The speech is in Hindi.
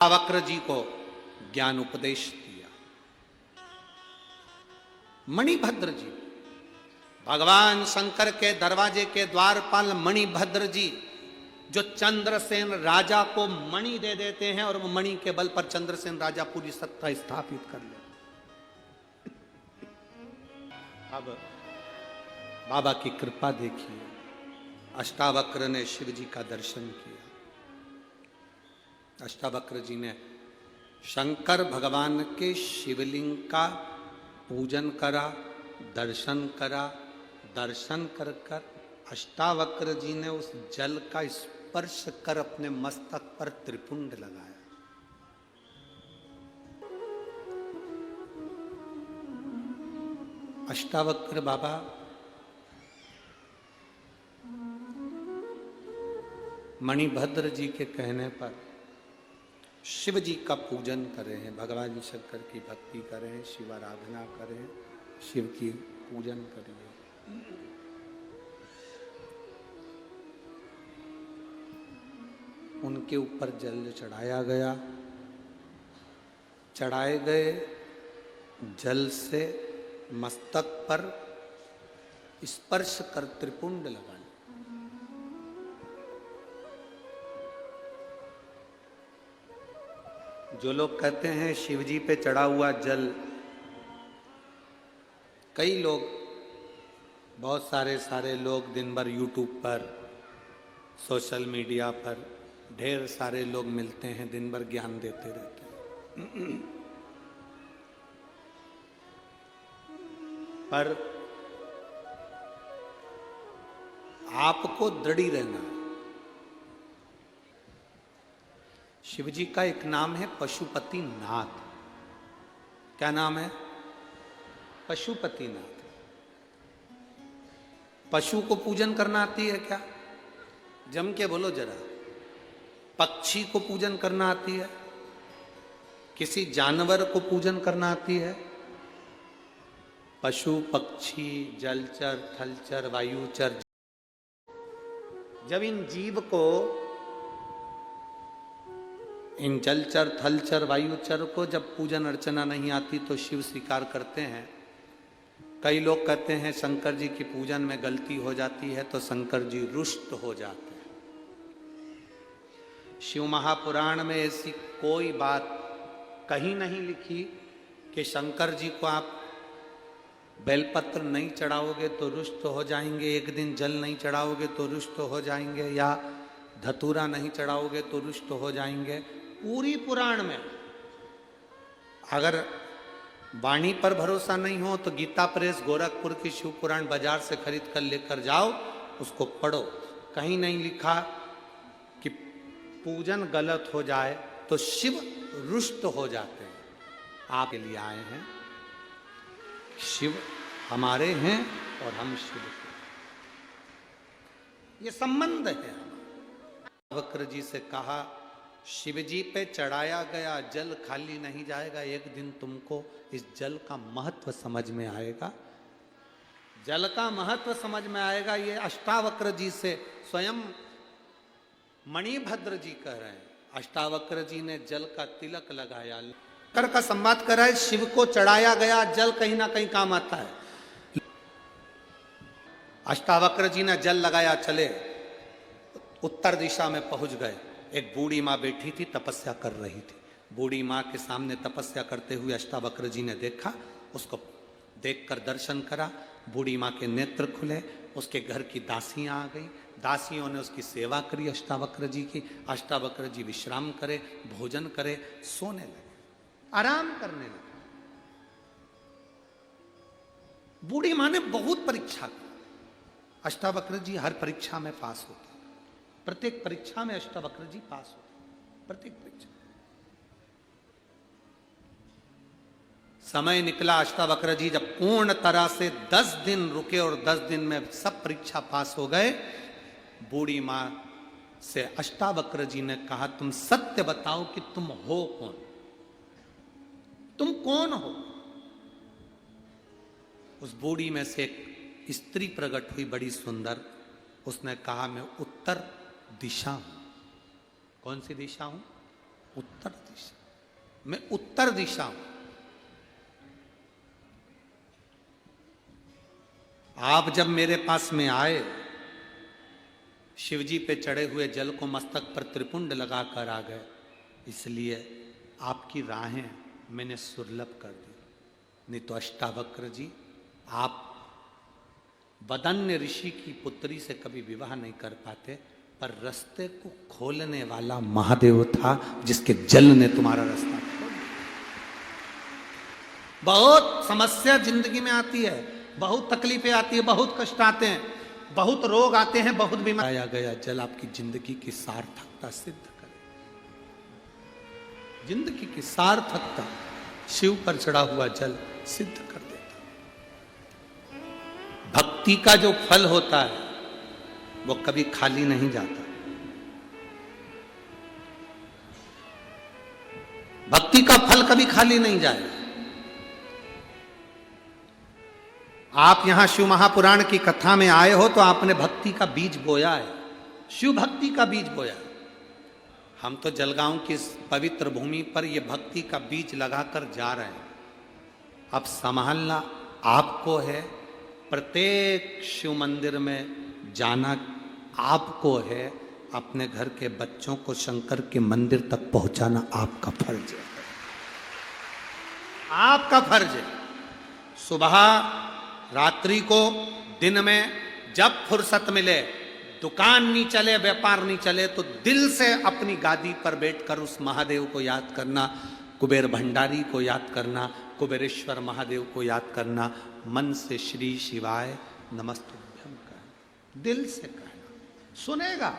वक्र जी को ज्ञान उपदेश दिया। मणिभद्र जी, भगवान शंकर के दरवाजे के द्वारपाल मणिभद्र जी, जो चंद्रसेन राजा को मणि दे देते हैं और वो मणि के बल पर चंद्रसेन राजा पूरी सत्ता स्थापित कर ले। अब बाबा की कृपा देखिए, अष्टावक्र ने शिव जी का दर्शन किया। अष्टावक्र जी ने शंकर भगवान के शिवलिंग का पूजन करा, दर्शन करा। दर्शन कर कर अष्टावक्र जी ने उस जल का स्पर्श कर अपने मस्तक पर त्रिपुंड लगाया। अष्टावक्र बाबा मणिभद्र जी के कहने पर शिव जी का पूजन करें हैं, भगवान शंकर की भक्ति करें, शिव आराधना करें, शिव की पूजन करिए। उनके ऊपर जल चढ़ाया गया। चढ़ाए गए जल से मस्तक पर स्पर्श कर त्रिपुंड लगाया। जो लोग कहते हैं शिव जी पे चढ़ा हुआ जल, कई लोग, बहुत सारे लोग दिन भर यूट्यूब पर, सोशल मीडिया पर ढेर सारे लोग मिलते हैं, दिन भर ज्ञान देते रहते हैं। पर आपको दृढ़ रहना है। शिव जी का एक नाम है पशुपति नाथ। क्या नाम है? पशुपति नाथ। पशु को पूजन करना आती है क्या? जम के बोलो जरा। पक्षी को पूजन करना आती है? किसी जानवर को पूजन करना आती है? पशु, पक्षी, जलचर, थलचर, वायुचर, जब इन जीव को, इन जलचर, थलचर, वायुचर को जब पूजन अर्चना नहीं आती तो शिव स्वीकार करते हैं। कई लोग कहते हैं शंकर जी की पूजन में गलती हो जाती है तो शंकर जी रुष्ट हो जाते हैं। शिव महापुराण में ऐसी कोई बात कहीं नहीं लिखी कि शंकर जी को आप बेलपत्र नहीं चढ़ाओगे तो रुष्ट हो जाएंगे, एक दिन जल नहीं चढ़ाओगे तो रुष्ट हो जाएंगे, या धतूरा नहीं चढ़ाओगे तो रुष्ट हो जाएंगे। पूरी पुराण में, अगर वाणी पर भरोसा नहीं हो तो गीता प्रेस गोरखपुर की शिव पुराण बाजार से खरीद कर लेकर जाओ, उसको पढ़ो। कहीं नहीं लिखा कि पूजन गलत हो जाए तो शिव रुष्ट हो जाते हैं। आपके लिए आए हैं, शिव हमारे हैं और हम शिव के, ये संबंध है। वक्र जी से कहा, शिव जी पे चढ़ाया गया जल खाली नहीं जाएगा, एक दिन तुमको इस जल का महत्व समझ में आएगा। जल का महत्व समझ में आएगा। ये अष्टावक्र जी से स्वयं मणिभद्र जी कह रहे हैं। अष्टावक्र जी ने जल का तिलक लगाया, कर का संवाद कर रहा है। शिव को चढ़ाया गया जल कहीं ना कहीं काम आता है। अष्टावक्र जी ने जल लगाया, चले उत्तर दिशा में पहुंच गए। एक बूढ़ी माँ बैठी थी, तपस्या कर रही थी। बूढ़ी माँ के सामने तपस्या करते हुए अष्टावक्र जी ने देखा, उसको देखकर दर्शन करा। बूढ़ी माँ के नेत्र खुले, उसके घर की दासियां आ गई, दासियों ने उसकी सेवा करी अष्टावक्र जी की। अष्टावक्र जी विश्राम करे, भोजन करे, सोने लगे, आराम करने लगे। बूढ़ी माँ ने बहुत परीक्षा की। अष्टावक्र जी हर परीक्षा में पास होते, प्रत्येक परीक्षा में अष्टावक्र जी पास होते, प्रत्येक परीक्षा। समय निकला, अष्टावक्र जी जब पूर्ण तरह से 10 दिन रुके और 10 दिन में सब परीक्षा पास हो गए, बूढ़ी मां से अष्टावक्र जी ने कहा, तुम सत्य बताओ कि तुम हो कौन? तुम कौन हो? उस बूढ़ी में से एक स्त्री प्रकट हुई, बड़ी सुंदर। उसने कहा, मैं उत्तर दिशा हूं। कौन सी दिशा हूं? उत्तर दिशा, मैं उत्तर दिशा हूं। आप जब मेरे पास में आए, शिवजी पे चढ़े हुए जल को मस्तक पर त्रिपुंड लगाकर आ गए, इसलिए आपकी राहें मैंने सुलभ कर दी। नहीं तो अष्टावक्र जी, आप वदन्य ऋषि की पुत्री से कभी विवाह नहीं कर पाते, पर रास्ते को खोलने वाला महादेव था जिसके जल ने तुम्हारा रास्ता खोल दिया। बहुत समस्या जिंदगी में आती है, बहुत तकलीफें आती है, बहुत कष्ट आते हैं, बहुत रोग आते हैं, बहुत बीमारी। आया गया जल आपकी जिंदगी की सार्थकता सिद्ध करे। जिंदगी की सार्थकता शिव पर चढ़ा हुआ जल सिद्ध कर देता। भक्ति का जो फल होता है वो कभी खाली नहीं जाता। भक्ति का फल कभी खाली नहीं जाएगा। आप यहां शिव महापुराण की कथा में आए हो तो आपने भक्ति का बीज बोया है, शिव भक्ति का बीज बोया है। हम तो जलगांव की इस पवित्र भूमि पर यह भक्ति का बीज लगाकर जा रहे हैं। अब संभालना आपको है, प्रत्येक शिव मंदिर में जाना आपको है, अपने घर के बच्चों को शंकर के मंदिर तक पहुंचाना आपका फर्ज है, आपका फर्ज है। सुबह, रात्रि को, दिन में जब फुर्सत मिले, दुकान नहीं चले, व्यापार नहीं चले, तो दिल से अपनी गादी पर बैठकर उस महादेव को याद करना, कुबेर भंडारी को याद करना, कुबेरेश्वर महादेव को याद करना, मन से श्री शिवाय नमस्तुभ्यम कहना, दिल से कहना, सुनेगा।